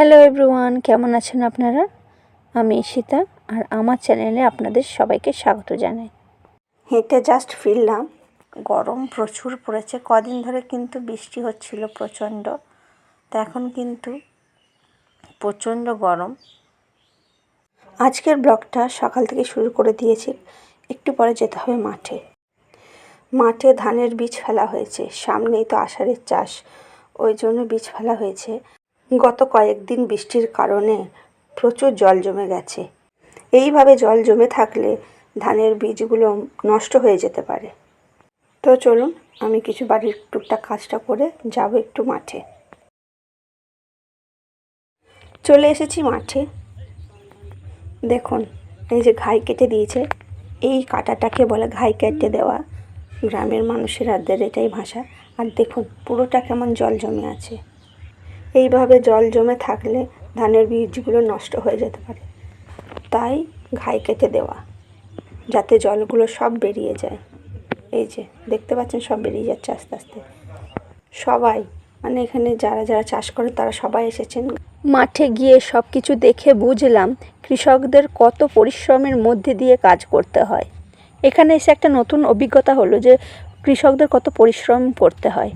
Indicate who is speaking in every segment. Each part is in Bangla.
Speaker 1: হ্যালো এভরিওয়ান, কেমন আছেন আপনারা? আমি ঈশিতা আর আমার চ্যানেলে আপনাদের সবাইকে স্বাগত জানাই। হেঁটে জাস্ট ফিরলাম। গরম প্রচুর পড়েছে, কদিন ধরে কিন্তু বৃষ্টি হচ্ছিল প্রচণ্ড, তো এখন কিন্তু প্রচণ্ড গরম। আজকের ব্লগটা সকাল থেকে শুরু করে দিয়েছি। একটু পরে যেতে হবে মাঠে ধানের বীজ ফেলা হয়েছে, সামনেই তো আষাঢ়ের চাষ, ওই জন্য বীজ ফেলা হয়েছে। গত কয়েকদিন বৃষ্টির কারণে প্রচুর জল জমে গেছে। এইভাবে জল জমে থাকলে ধানের বীজগুলো নষ্ট হয়ে যেতে পারে। তো চলুন, আমি কিছু বাড়ির টুকটাক কাজটা করে যাব একটু মাঠে। চলে এসেছি মাঠে। দেখুন, এই যে ঘাই কেটে দিয়েছে, এই কাটাটাকে বলে ঘাই কেটে দেওয়া। গ্রামের মানুষেরাদের এটাই ভাষা। আর দেখুন পুরোটা কেমন জল জমে আছে। এইভাবে জল জমে থাকলে ধানের বীজগুলো নষ্ট হয়ে যেতে পারে, তাই ঘাই কেটে দেওয়া, যাতে জলগুলো সব বেরিয়ে যায়। এই যে দেখতে পাচ্ছেন, সব বেরিয়ে যাচ্ছে আস্তে আস্তে। সবাই মানে এখানে যারা যারা চাষ করে তারা সবাই এসেছেন। মাঠে গিয়ে সব কিছু দেখে বুঝলাম কৃষকদের কত পরিশ্রমের মধ্যে দিয়ে কাজ করতে হয়। এখানে এসে একটা নতুন অভিজ্ঞতা হলো যে কৃষকদের কত পরিশ্রম করতে হয়।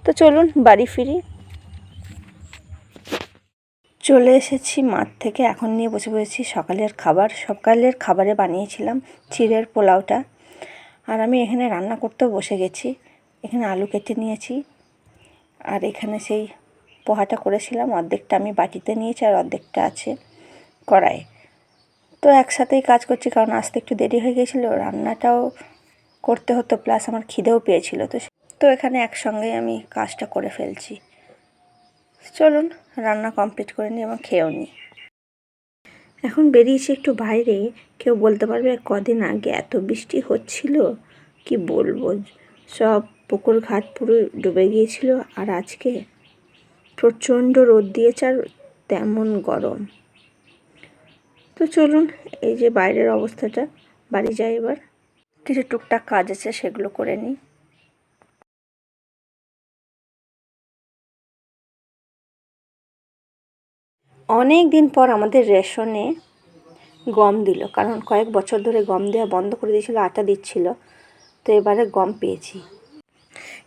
Speaker 1: তো চলুন বাড়ি ফিরি। চলে এসেছি মাঠ থেকে, এখন নিয়ে বসে পড়েছি সকালের খাবারে বানিয়েছিলাম চিড়ের পোলাওটা। আর আমি এখানে রান্না করতেও বসে গেছি। এখানে আলু কেটে নিয়েছি, আর এখানে সেই পোহাটা করেছিলাম, অর্ধেকটা আমি বাটিতে নিয়েছি আর অর্ধেকটা আছে কড়াইয়ে। তো একসাথেই কাজ করছি, কারণ আসতে একটু দেরি হয়ে গিয়েছিলো, রান্নাটাও করতে হতো, প্লাস আমার খিদেও পেয়েছিল। তো এখানে একসঙ্গেই আমি কাজটা করে ফেলছি। চলুন রান্না কমপ্লিট করে নিই এবং খেয়েও নিই। এখন বেরিয়েছি একটু বাইরে। কেউ বলতে পারবে কদিন আগে এত বৃষ্টি হচ্ছিল, কি বলবো, সব পুকুর ঘাট পুরো ডুবে গিয়েছিল। আর আজকে প্রচণ্ড রোদ দিয়েছে আর তেমন গরম। তো চলুন, এই যে বাইরের অবস্থাটা, বাড়ি যাই এবার। কিছু টুকটাক কাজ আছে, সেগুলো করে নিই। অনেক দিন পর আমাদের রেশনে গম দিল, কারণ কয়েক বছর ধরে গম দেওয়া বন্ধ করে দিয়েছিল, আটা দিচ্ছিল। তো এবারে গম পেয়েছি।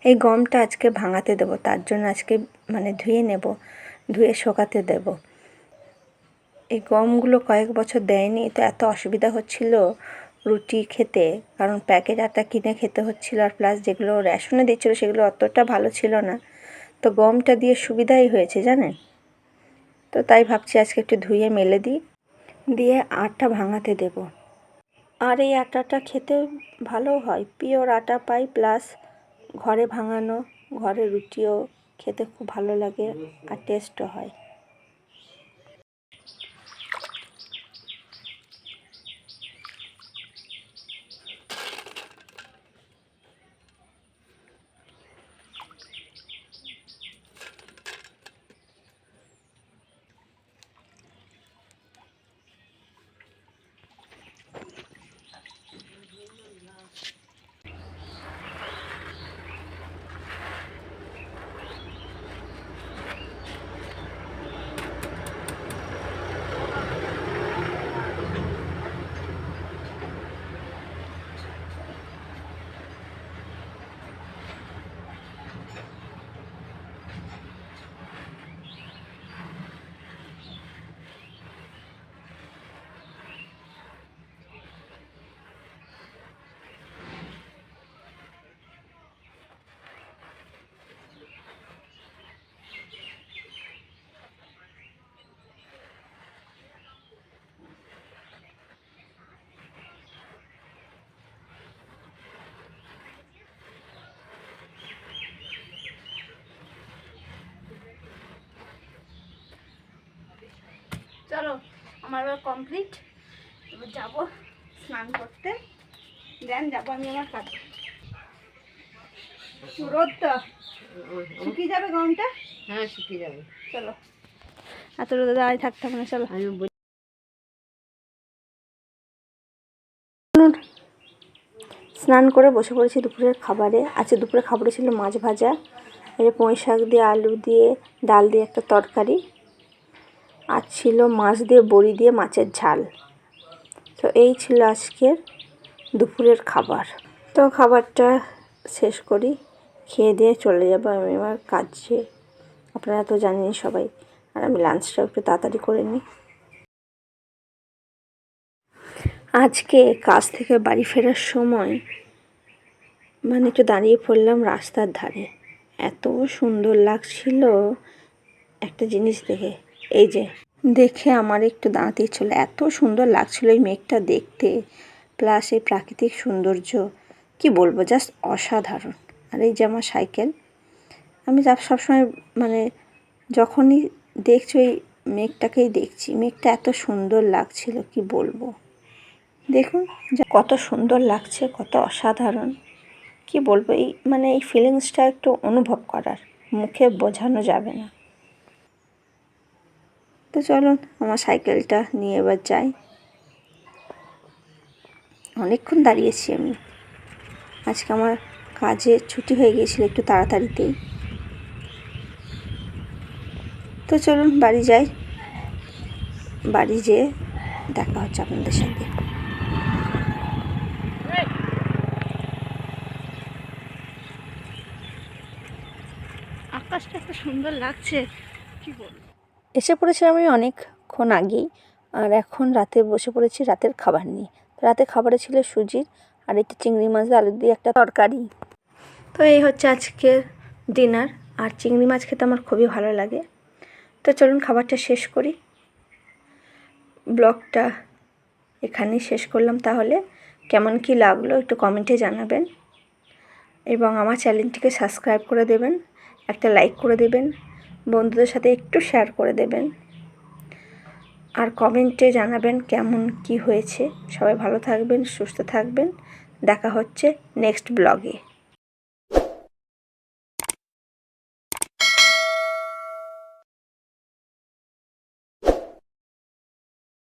Speaker 1: এই গমটা আজকে ভাঙাতে দেবো, তার জন্য আজকে ধুয়ে নেব, ধুয়ে শোকাতে দেব। এই গমগুলো কয়েক বছর দেয়নি, তো এত অসুবিধা হচ্ছিল রুটি খেতে, কারণ প্যাকেট আটা কিনে খেতে হচ্ছিল, আর প্লাস যেগুলো রেশনে দিচ্ছিলো সেগুলো অতটা ভালো ছিল না। তো গমটা দিয়ে সুবিধাই হয়েছে জানেন। তো তাই ভাবছি আজকে একটু ধুয়ে মেলে দিই, দিয়ে আটা ভাঙাতে দেব। আর এই আটাটা খেতে ভালো হয়, পিওর আটা পাই, প্লাস ঘরে ভাঙানো, ঘরে রুটিও খেতে খুব ভালো লাগে আর টেস্টও হয়। চলো, আমার কমপ্লিট। এবার যাবো স্নান করতে, দেন যাবো আমি আমার কাজে। রোদ তো শুকিয়ে যাবে গরমটা। হ্যাঁ শুকিয়ে যাবে, চলো। এত রোদে দাঁড়িয়ে থাকতে হবে না, চলো। স্নান করে বসে পড়েছি দুপুরের খাবারে। আজকে দুপুরের খাবারে ছিল মাছ ভাজা, এই পুঁই শাক দিয়ে আলু দিয়ে ডাল দিয়ে একটা তরকারি, আর ছিল মাছ দিয়ে বড়ি দিয়ে মাছের ঝাল। তো এই ছিল আজকের দুপুরের খাবার। তো খাবারটা শেষ করি, খেয়ে দিয়ে চলে যাবো আমি আমার কাজে। আপনারা তো জানেনই সবাই। আর আমি লাঞ্চটা একটু তাড়াতাড়ি করে নিই। আজকে কাজ থেকে বাড়ি ফেরার সময় একটু দাঁড়িয়ে পড়লাম রাস্তার ধারে। এত সুন্দর লাগছিল একটা জিনিস দেখে। এই যে দেখে আমার একটু দাঁড়াতে ইচ্ছিল, এত সুন্দর লাগছিল এই মেঘটা দেখতে, প্লাস এই প্রাকৃতিক সৌন্দর্য, কি বলবো, জাস্ট অসাধারণ। আর এই যে আমার সাইকেল, আমি সবসময় যখনই দেখছি ওই মেঘটাকেই দেখছি। মেঘটা এত সুন্দর লাগছিল, কি বলবো। দেখুন কত সুন্দর লাগছে, কত অসাধারণ, কি বলবো। এই এই ফিলিংসটা একটু অনুভব করার, মুখে বোঝানো যাবে না। তো চলুন আমার সাইকেলটা নিয়ে এবার যাই। অনেকক্ষণ দাঁড়িয়েছি আমি। আজকে আমার কাজে ছুটি হয়ে গিয়েছিল একটু তাড়াতাড়িতেই। তো চলুন বাড়ি যাই, বাড়ি যেয়ে দেখা হচ্ছে আপনাদের সাথে। আকাশটা এত সুন্দর লাগছে, কি বলবো। এসে পড়েছিলাম আমি অনেকক্ষণ আগেই, আর এখন রাতে বসে পড়েছি রাতের খাবার নিয়ে। রাতে খাবারে ছিল সুজি আর একটা চিংড়ি মাছ আলু দিয়ে একটা তরকারি। তো এই হচ্ছে আজকের ডিনার। আর চিংড়ি মাছ খেতে আমার খুবই ভালো লাগে। তো চলুন খাবারটা শেষ করি। ব্লগটা এখানেই শেষ করলাম। তাহলে কেমন কি লাগলো একটু কমেন্টে জানাবেন, এবং আমার চ্যানেলটিকে সাবস্ক্রাইব করে দেবেন, একটা লাইক করে দেবেন, বন্ধুদের সাথে একটু শেয়ার করে দেবেন, আর কমেন্টে জানাবেন কেমন কি হয়েছে। সবাই ভালো থাকবেন, সুস্থ থাকবেন। দেখা হচ্ছে নেক্সট ব্লগে।